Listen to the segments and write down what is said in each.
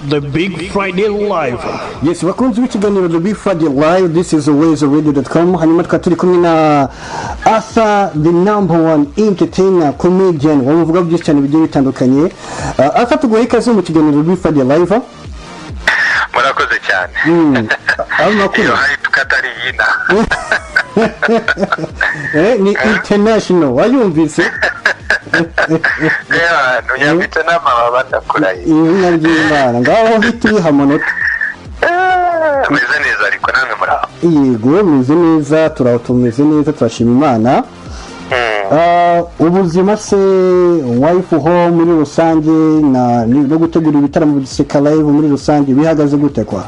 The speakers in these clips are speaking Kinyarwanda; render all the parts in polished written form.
The Big Friday Live. Yes, bakunzi b'ikiganiro The Big Friday Live. This is alwaysradio.com. Hanyuma tukaba turi kumwe na Arthur, the number one entertainer, comedian. Wamuvuga byinshi cyane bigiye bitandukanye. Arthur, tuguhe ikaze mu kiganiro The Big Friday Live. Murakoze cyane. Iyo hari tukatari yina. Ni international. Wayumvise? Nuyambitse n'amababa ndakuraye. Izina ry'Imana. Ngaho hiti hamanota. Meze neza ariko namwe muraho. Yego, meze neza, tumeze neza, turashima Imana. Ubuzima se wife ho muri rusange no gutegura ibitaramo by'iseka live muri rusange bihagaze gute kwa?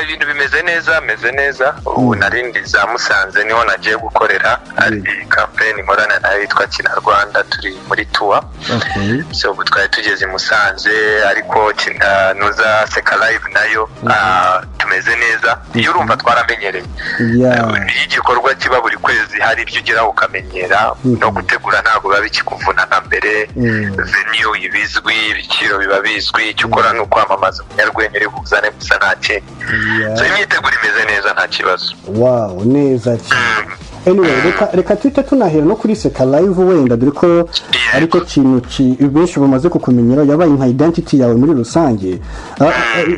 Ibintu bimeze neza. Ubu narindi za Musanze niho nagiye gukorera ari campaign nkorana nayo yitwa Kinyarwanda turi muri tour. So ubu twari tugeze Musanze ariko nuza seka live nayo tumeze neza. Iyo urumva twaramenyereye. Igikorwa kiba buri kwezi hari ibyo ugira ukamenyera no gutegura ntabwo biba bikikuvuna nka mbere. Venue ibizwi, ibiciro biba bizwi, icyo ukora no kwamamaza umunyarwenya uri buzane gusa nake. So imyiteguro imeze neza nta kibazo. Wow, neza cyane. Anyway, reka twite tunahera no kuri seka live wenda dore ko ariko kintu benshi bamaze kukumenyera yabaye nka identity yawe muri rusange.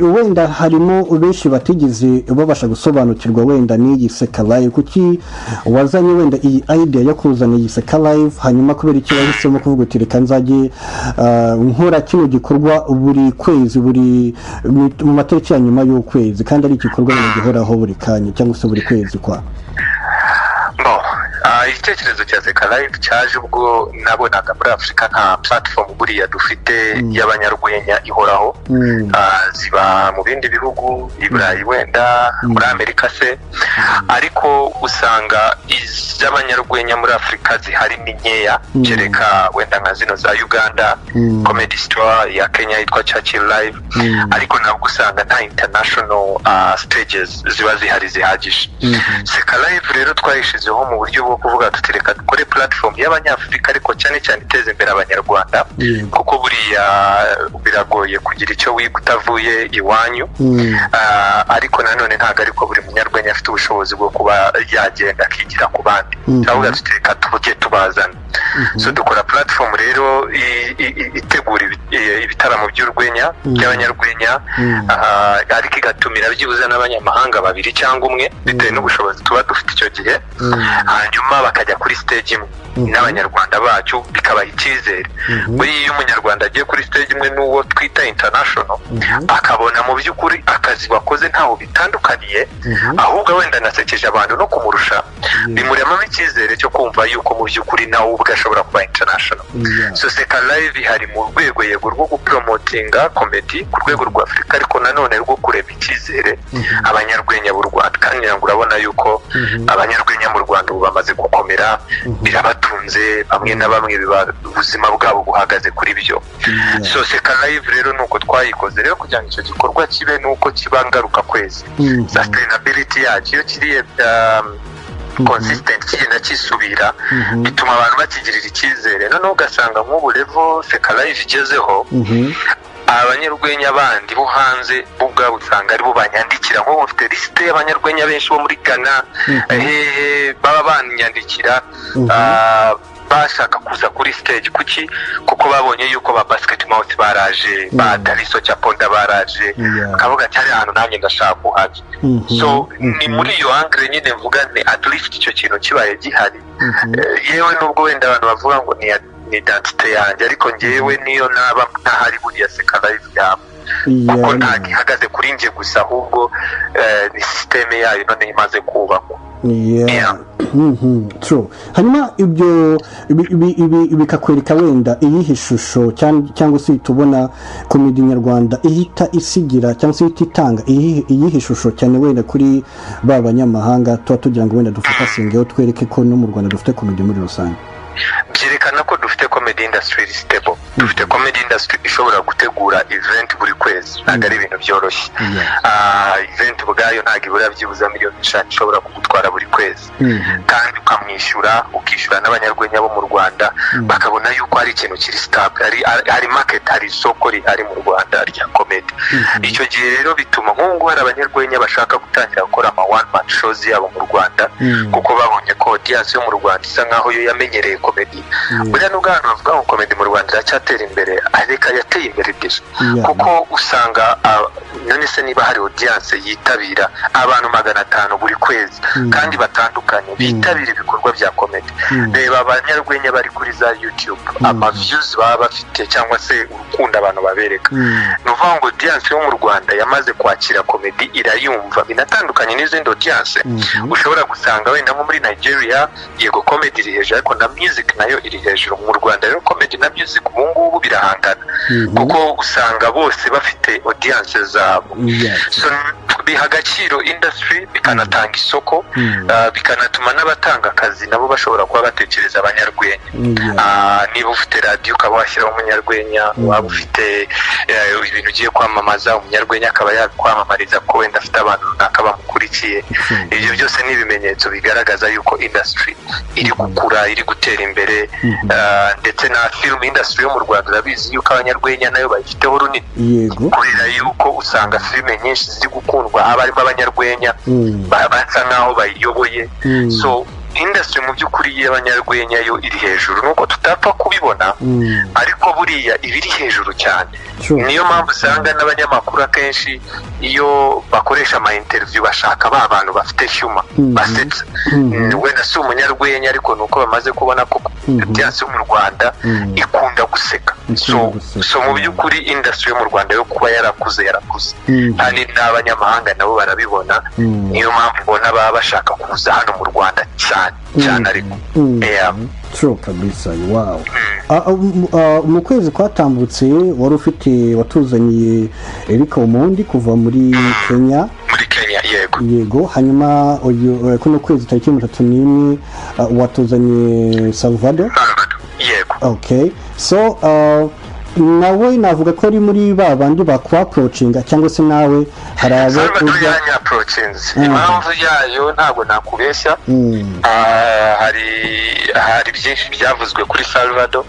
Wenda harimo benshi batigeze babasha gusobanukirwa wenda n'iyi seka live kuki wazanye wenda iyi idea yo kuzana iyi seka live hanyuma kubera iki wahisemo kuvuga uti reka nzaje nkora kino gikorwa buri kwezi buri mu matariki ya nyuma y'ukwezi kandi ari igikorwa gihoraho buri kanya cyangwa se buri kwezi kwa. Igitekerezo cya seka live cyaje ubwo nabonaga muri Afrika nta platform buriya dufite y'abanyarwenya ihoraho. Ziba mu bindi bihugu i Burayi wenda muri Amerika se ariko usanga iz'abanyarwenya muri Afrika zihari ni nkeya kereka wenda nka zino za Uganda comedy store ya Kenya yitwa Churchill live ariko nabwo usanga nta international stages ziba zihari zihagije. Seka live rero twayishizeho mu buryo bwo kuvuga tutireka dukore platform y'abanyafrika ariko cyane iteza imbere abanyarwanda kuko buriya biragoye kugira icyo wiga utavuye iwanyu. Ariko nanone ntago ariko buri munyarwenya afite ubushobozi bwo kuba yagenda akigira ku bandi cyangwa tutireka tuvuge tubazana. So dukora platform rero itegura ibitaramo by'urwenya by'abanyarwenya ariko igatumira byibuze n'abanyamahanga babiri cyangwa umwe bitewe n'ubushobozi tuba dufite icyo gihe hanyuma bakajya kuri stage imwe n'abanyarwanda bacu bikabaha icyizere. Iyo umunyarwanda agiye kuri stage imwe n'uwo twita international akabona mu by'ukuri akazi wakoze ntaho bitandukaniye ahubwo wenda nasekeje abantu no kumurusha bimuremamo icyizere cyo kumva yuko mu by'ukuri nawe ubwo ashobora kuba international. So seka live hari mu rwego yego rwo gupromotinga comedy ku rwego rwa Afrika ariko nanone rwo kureba icyizere abanyarwenya b'u Rwanda kandi ngo urabona yuko abanyarwenya mu Rwanda bamaze gukomera birabatunze bamwe na bamwe ubuzima bwabo buhagaze kuri byo. So seka live rero nuko twayikoze rero kugira ngo icyo gikorwa kibe nuko kiba ngaruka kwezi sustainability yacyo kiriye consistent kigenda kisubira bituma abantu bakigirira icyizere. Noneho ugasanga nk'ubu level seka live igezeho abanyarwenya bandi bo hanze ubwabo usanga aribo banyandikira nko bafite liste y'abanyarwenya benshi bo muri Ghana baba banyandikira bashaka kuza kuri stage kuko babonye yuko ba basket mouth baraje ba Dariso Chaponda baraje kavuga cyari ahantu nanjye ndashaka kuhaje. So ni muri iyo angle nyine mvuga ni at least icyo kintu kibaye gihari yewe nubwo wenda abantu bavuga ngo ni identity yanjye ariko ngewe niyo naba ntahari buriya seka live yabo kuko ntabwo ihagaze kuri nje gusa ahubwo ni system yayo none imaze kubakwa. True. Hanyuma ibyo bikakwereka wenda iyihe shusho cyangwa se tubona komedi nyarwanda ihita isigira cyangwa se itanga iyihe shusho cyane wenda kuri ba banyamahanga tugira ngo wenda dufata singeho twereke ko no mu Rwanda dufite komedi muri rusange. Byerekana ko dufite comedy industry stable, dufite comedy industry ishobora gutegura event buri kwezi. kwezi ntabwo ari ibintu byoroshye event ubwayo ntabwo ibura byibuze miliyoni 5 ishobora kugutwara buri kwezi kandi ukishyura n'abanyarwenya bo mu Rwanda bakabona yuko hari ikintu kiri stable hari market hari isoko rihari mu Rwanda rya comedy icyo gihe rero bituma nk'ubu hari abanyarwenya bashaka gutangira gukora ama one man shows yabo mu Rwanda kuko babonye ko audience yo mu Rwanda isa nkaho yo yamenyereye comedy buriya nubwo abantu bavuga ngo comedy mu Rwanda iracyatera imbere ariko yateye imbere byinshi kuko usanga none se niba hari audience yitabira abantu 500 buri kwezi kandi batandukanye bitabira ibikorwa bya comedy reba abanyarwenya bari kuri za YouTube ama views baba bafite cyangwa se urukundo abantu babereka nuvuga ngo audience yo mu Rwanda yamaze kwakira comedy irayumva binatandukanye n'izindi audience ushobora gusanga wenda nko muri Nigeria yego comedy iri hejuru ariko na music nayo iri hejuru mu Rwanda rero comedy na music ubu birahangana kuko usanga bose bafite audience zabo so biha agaciro industry bikanatanga isoko bikanatuma n'abatanga akazi nabo bashobora kuba batekereza abanyarwenya niba ufite radio ukaba washyiraho umunyarwenya waba ufite ibintu ugiye kwamamaza umunyarwenya akaba yakwamamariza ko wenda afite abantu runaka bamukurikiye ibyo byose ni ibimenyetso bigaragaza yuko industry iri gukura iri gutera imbere ndetse na film industry yo mu Rwanda urabizi yuko abanyarwenya nayo bayifiteho runini kubera yuko usanga filime nyinshi ziri gukundwa abarimo abanyarwenya basa nkaho bayiyoboye so industry mu by'ukuri y'abanyarwenya yo iri hejuru nuko tutapfa kubibona ariko buriya ibiri hejuru cyane niyo mpamvu usanga n'abanyamakuru akenshi iyo bakoresha ama interview bashaka abantu bafite humor basetse wenda si umunyarwenya ariko nuko bamaze kubona ko byase mu Rwanda ikunda guseka so mu by'ukuri industry yo mu Rwanda yo kuba yarakuze kandi n'abanyamahanga nabo barabibona niyo mpamvu ubona baba bashaka kuza hano mu Rwanda cyane ariko true kabisa wow mu kwezi kwatambutse watuzaniye Erika Omondi kuva muri Kenya yego hanyuma kuno kwezi tariki 31 watuzaniye Salvador yego okay so nawe navuga ko ari muri babandi bakwaproachinga cyangwa se nawe harabe uya approachings impamvu yayo ntabwo nakubeshya hari byinshi byavuzwe kuri Salvador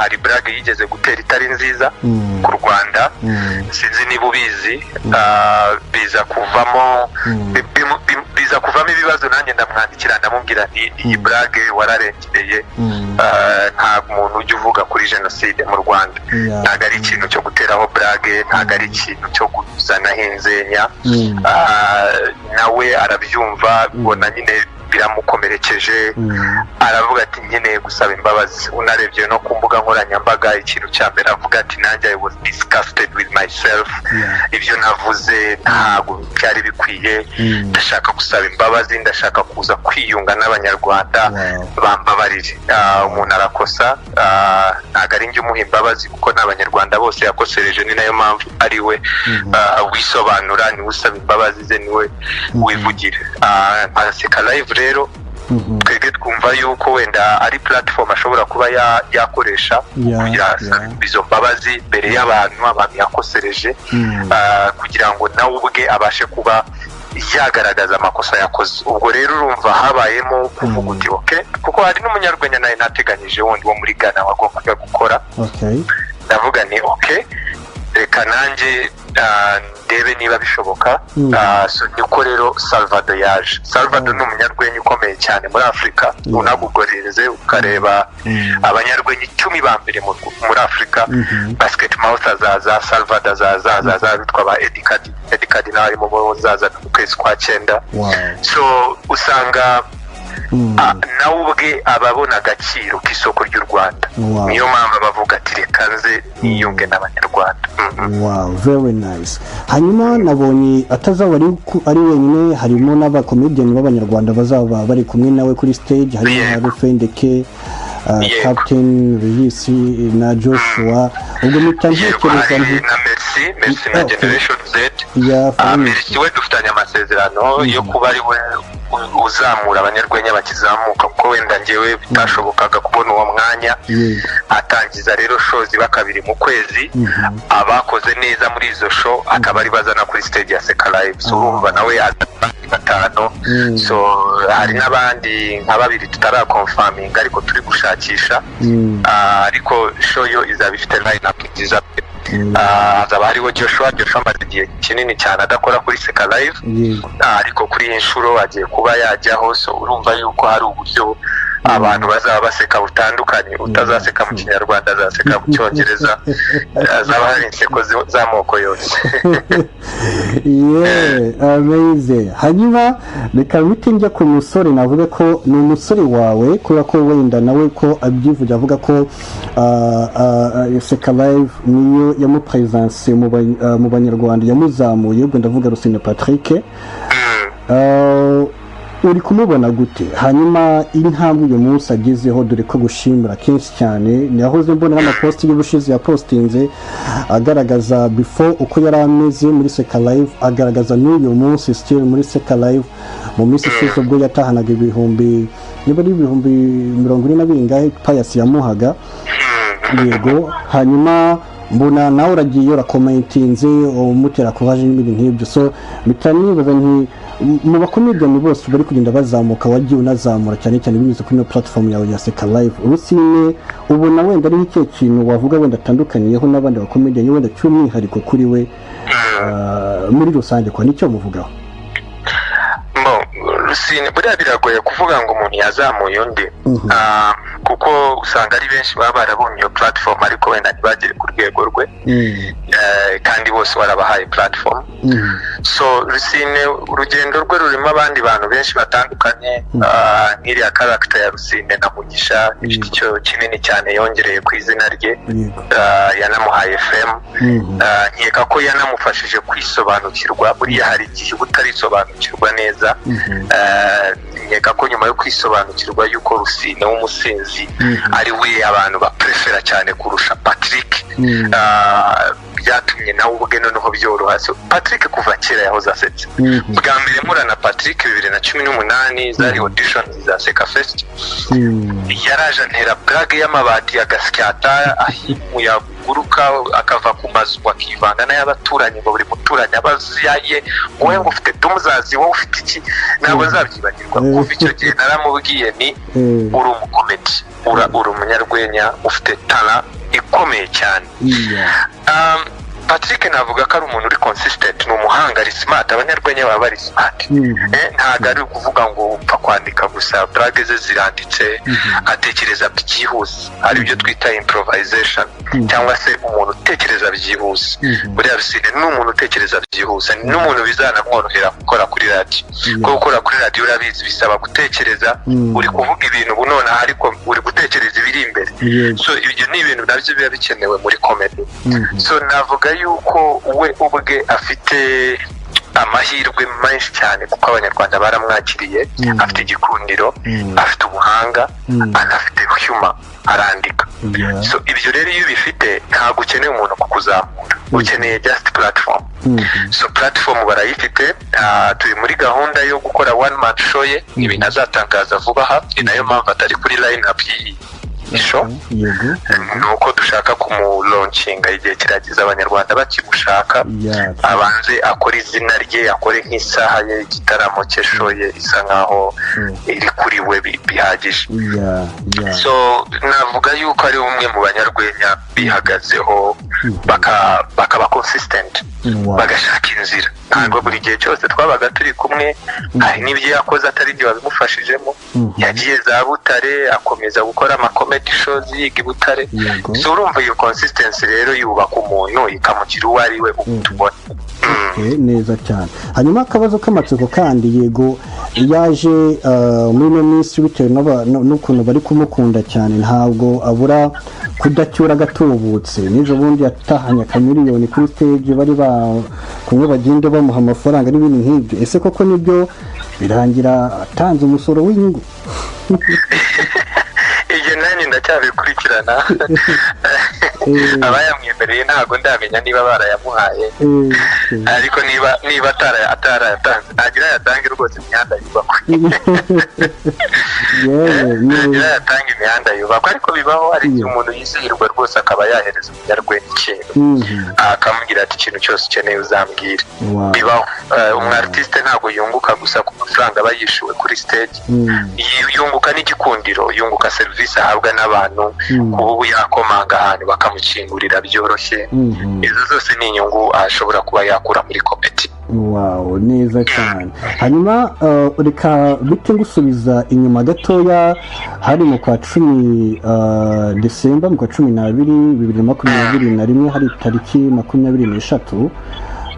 hari brag yigeze gutera itari nziza ku Rwanda sinzi niba ubizi biza kuvamo ibibazo nanjye ndamwandikira ndamubwira nti iyi brag wararengereye nta muntu ujya uvuga kuri genocide mu Rwanda ntago ari ikintu cyo guteraho brag ntago ari ikintu cyo kuzanaho inzenya nawe arabyumva ubona nyine biramukomerekeje aravuga ati nkeneye gusaba imbabazi unarebye no ku mbuga nkoranyambaga ikintu cya mbere avuga ati nanjye I was disgusted with myself ibyo navuze ntabwo byari bikwiye ndashaka gusaba imbabazi ndashaka kuza kwiyunga n'abanyarwanda bambabarire umuntu arakosa ntabwo ari njye umuha imbabazi kuko n'abanyarwanda bose yakosereje ni nayo mpamvu ari we wisobanura niwe usaba imbabazi ze niwe wivugira Pasika live rero twebwe twumva yuko wenda ari platform ashobora kuba yakoresha kugira izo mbabazi mbere y'abantu yakosereje kugira ngo nawe ubwe abashe kuba yagaragaza amakosa yakoze ubwo rero urumva habayemo kuvuga uti okay kuko hari n'umunyarwenya nawe nateganyije wundi wo muri Ghana wagombaga gukora ndavuga ni okay reka nanjye ndebe niba bishoboka so niko rero Salvador yaje Salvador ni umunyarwenya ukomeye cyane muri Afrika unagugorereze ukareba abanyarwenya 10 ba mbere muri Afrika basket mouth azaza Salvador azaza bitwa ba Edikadi nari mu muzaza mu kwezi kwa 9 so usanga nawe ubwe ababona agaciro k'isoko ry'u Rwanda niyo mpamvu bavuga ati reka nze niyunge n'abanyarwanda wow very nice hanyuma nabonye atazaba ari wenyine harimo n'abakomedian b'abanyarwanda bazaba bari kumwe nawe kuri stage harimo Rusine Captain Regis na Joshua ubwo mutantekereza na Menshi na Generation Z Menshi we dufitanye amasezerano yo kuba ari we uzamura abanyarwenya bakizamuka kuko wenda njyewe bitashobokaga kubona uwo mwanya atangiza rero show ziba kabiri mu kwezi abakoze neza muri izo show akaba ari bazana kuri stage ya Seka Live so urumva nawe batano so hari n'abandi nka babiri tutarakonfaminga ariko turi gushakisha ariko show yo izaba ifite line up nziza hazaba hariho Joshua amaze igihe kinini cyane adakora kuri Seka Live ariko kuri iyi nshuro agiye kuba yajyaho so urumva yuko hari uburyo abantu bazaba baseka butandukanye utazaseka mu kinyarwanda azaseka mu cyongereza azaba hari inseko z'amoko yose amazing hanyuma reka bite njya ku musore navuga ko ni umusore wawe kubera ko wenda nawe ko abyivuga avuga ko Seka Live niyo yamupresence mu banyarwanda yamuzamuye ubwo ndavuga Rusine Patrick uri kumubona gute hanyuma intambwe uyu munsi agezeho dore ko gushimira kenshi cyane nahoze mbona n'amaposti y'ubushize ya postinze agaragaza before uko yari ameze muri Seka Live agaragaza n'uyu munsi still muri Seka Live mu minsi ishize ubwo yatahanaga ibihumbi 42 ngahe Pius yamuhaga yego hanyuma mbona nawe uragiye urakomentinze umutera kuvaje n'ibindi nk'ibyo so bitanibaza nti mu bakomedian bose bari kugenda bazamuka wagiye unazamura cyane cyane binyuze kuri no platform yawe ya Seka Live Rusine ubona wenda ari iki kintu wavuga wenda atandukaniyeho n'abandi bakomedian wenda cy'umwihariko kuri we muri rusange kwa nicyo muvugaho Rusine buriya biragoye kuvuga ngo umuntu yazamuye undi kuko usanga ari benshi baba barabonye iyo platform ariko wenda ntibagere ku rwego rwe kandi bose barabahaye platform so Rusine urugendo rwe rurimo abandi bantu benshi batandukanye nk'iriya character ya Rusine na Mugisha ifite icyo kinini cyane yongereye ku izina rye yanamuhaye fame nkeka ko yanamufashije kwisobanukirwa buriya hari igihe utarisobanukirwa neza nkeka ko nyuma yo kwisobanukirwa yuko Rusine w'umusinzi ari we abantu baprefera cyane kurusha Patrick byatumye nawe ubwe noneho byoroha so Patrick kuva kera yahoze asetse bwa mbere murana Patrick 2018 zari audition za Seka Fest yaraje antera blague y'amabati agasyata ahimuye guruka akava ku mazu akivanga n'abaturanye ngo buri muturanye abaziyaye wowe ngo ufite dumuzazi wowe ufite iki ntabwo nzabyibagirwa kuva icyo gihe naramubwiye ni uri umukomedi uri umunyarwenya ufite talent ikomeye cyane Patrick navuga ko ari umuntu uri consistent ni umuhanga ari smart abanyarwenya baba bari smart ntago ari kuvuga ngo upfa kwandika gusa blague ze ziranditse atekereza byihuse ari byo twita improvisation cyangwa se umuntu utekereza byihuse buriya Rusine ni umuntu utekereza byihuse ni umuntu bizanamworohera gukora kuri radio kuko gukora kuri radio urabizi bisaba gutekereza uri kuvuga ibintu bunone ariko uri gutekereza ibiri imbere so ibyo ni ibintu nabyo biba bikenewe muri comedy so navuga yuko we ubwe afite amahirwe menshi cyane kuko abanyarwanda baramwakiriye afite igikundiro afite ubuhanga anafite humor arandika so ibyo rero iyo bifite ntabwo ukeneye umuntu kukuzamura ukeneye just platform so platform barayifite turi muri gahunda yo gukora one man show ye ibintu azatangaza vuba aha ni nayo mpamvu atari kuri line up isho nuko dushaka kumulauncinga igihe kirageze abanyarwanda bakimushaka abanze akora izina rye akore nk'isaha ye igitaramo cyeshoye isa nkaho iri kuri we bihagije so navuga yuko ari umwe mu banyarwenya bihagazeho bakaba consistent bagashaka inzira ntabwo buri gihe cyose twabaga turi kumwe hari n'ibyo yakoze atari byo babimufashijemo yagiye za Butare akomeza gukora comedy shows yiga Butare so urumva iyo consistency rero yubaka umuntu ikamugira uwo ari we ubutubona neza cyane hanyuma akabazo k'amatsiko kandi yego yaje muri no minsi bitewe n'ukuntu bari kumukunda cyane ntabwo abura kudacyura gatubutse nijo bundi yatahanye akamiliyoni kuri stage bari kumwe bagende bamuha amafaranga n'ibintu nk'ibyo ese koko nibyo birangira atanze umusoro w'inyungu iyo nani ndacyabikurikirana abayamwemereye ntabwo ndamenya niba barayamuhaye ariko niba atarayatanze ntagira yatange rwose imihanda yubakwe ntagira yatange imihanda yubakwe ariko bibaho ari igihe umuntu yizihirwa rwose akaba yahereza umunyarwenya ikintu akamubwira ati ikintu cyose ukeneye uzambwira bibaho umwartiste ntabwo yunguka gusa ku mafaranga aba yishyuwe kuri stage yunguka n'igikundiro yunguka serivisi ahabwa n'abantu kuba yakomanga ahantu bakamukingurira byoroshye izo zose ni inyungu ashobora kuba yakura muri komedi. Wow, neza cyane. Hanyuma reka bite ngusubiza inyuma gatoya hari mu kwa 10 December mu kwa 12 2021 hari tariki 23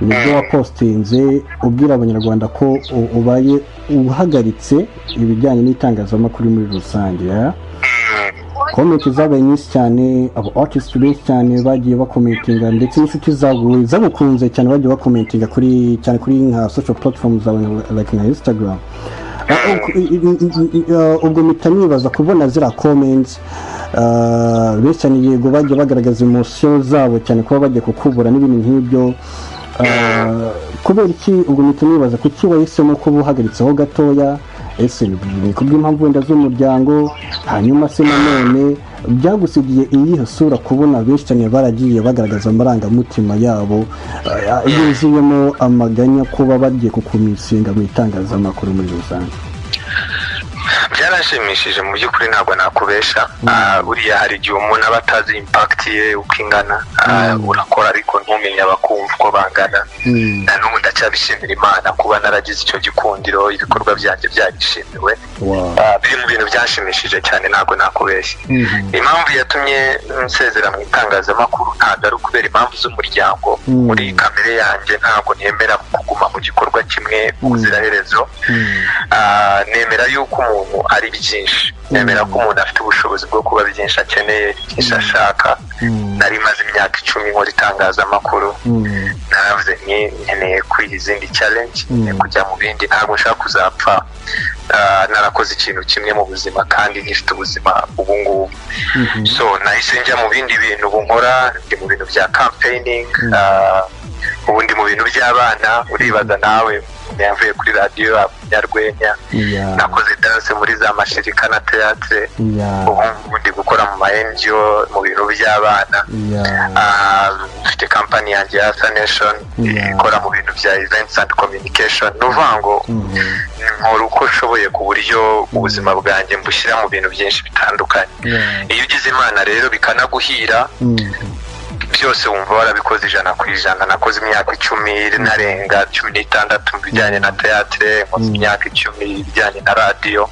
nibwo wapostinze ubwira abanyarwanda ko ubaye uhagaritse ibijyanye n'itangazamakuru muri rusange. Comment zabaye nyinshi cyane, abo artist benshi cyane bagiye bakomentinga ndetse n'inshuti zawe zagukunze cyane bagiye bakomentinga kuri cyane kuri nka social platforms zawe like na Instagram. Ubwo mpita nibaza kubona zira comments benshi cyane yego bagiye bagaragaza emotion zabo cyane kuba bagiye kukubura n'ibintu nk'ibyo. Kubera iki ubwo mpita nibaza kuki wahisemo kuba uhagaritseho gatoya ese ni kubw'impamvu wenda z'umuryango hanyuma se nanone byagusigiye iyihe sura kubona benshi cyane baragiye bagaragaza amarangamutima yabo yuzuyemo amaganya kuba bagiye kukumisinga mu itangazamakuru muri rusange? Byarashimishije mu by'ukuri ntabwo nakubesha uriya hari igihe umuntu aba atazi impact ye uko ingana urakora ariko ntumenye abakumva uko bangana na n'ubu ndacyabishimira Imana kuba naragize icyo gikundiro ibikorwa byanjye byagishimiwe biri mu bintu byashimishije cyane ntabwo nakubesha. Impamvu yatumye nsezera mu itangazamakuru ntabwo ari ukubera impamvu z'umuryango muri kamere yanjye ntabwo nemera kuguma mu gikorwa kimwe ubuziraherezo nemera yuko umuntu ari byinshi nemera ko umuntu afite ubushobozi bwo kuba byinshi akeneye byinshi ashaka. Nari maze imyaka 10 nkora itangazamakuru naravuze nkeneye kwizindi challenge kujya mu bindi ntabwo nshaka kuzapfa narakoze ikintu kimwe mu buzima kandi ngifite ubuzima ubu ngubu so nahise njya mu bindi bintu bunkora ndi mu bintu bya campaigning ubundi mu bintu by'abana uribaza nawe yavuye kuri radio Abanyarwenya nakoze dance muri za mashirika na theatre ubu ndi gukora mu NGO mu bintu by'abana mfite company yanjye ya Nation ikora mu bintu bya events and communication n'uvango nkora uko nshoboye ku buryo ubuzima bwanjye mbushyira mu bintu byinshi bitandukanye. Iyo ugize Imana rero bikanaguhira byose wumva warabikoze 100%. Nakoze imyaka 10 narenga 16 mu bijyanye na theatre, mu myaka 10 bijyanye na radio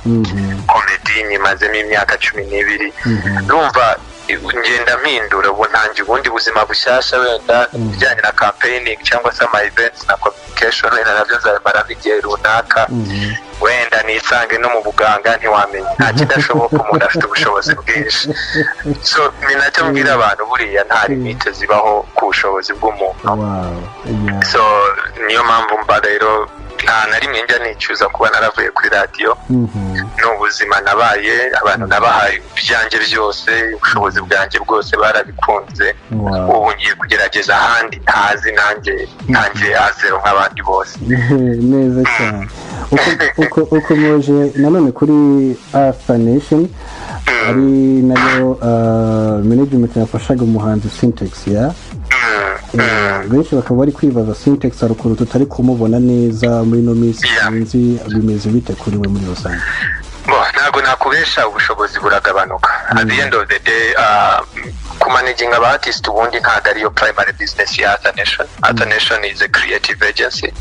comedy nyimazemo imyaka 12 urumva ngenda mpindura ubu ntangiye ubundi buzima bushyashya wenda bijyanye na campaigning cyangwa se ama events na communication wenda nabyo nzabara igihe runaka wenda nisange no mu buganga ntiwamenya nta kidashoboka umuntu afite ubushobozi bwinshi. So minacyo mbwira abantu buriya nta limite zibaho ku bushobozi bw'umuntu. So niyo mpamvu mba rero nta na rimwe njya nicuza kuba naravuye kuri radio n'ubuzima nabaye abantu nabahaye byanjye byose ubushobozi bwanjye bwose barabikunze ubu ngiye kugerageza ahandi ntazi nanjye azero nk'abandi bose. Neza cyane. uko moje nanone kuri Afite ari nayo management yafashaga umuhanzi Sintex ya benshi bakaba bari kwibaza Sintex arukuru tutari kumubona neza muri no minsi nzi bimeze bite kuri we muri rusange? Ntabwo nakubesha ubushobozi buragabanuka. At the end of the day kumanaging artist ubundi ntabwo ariyo primary business ya Nation. Nation is a creative agency.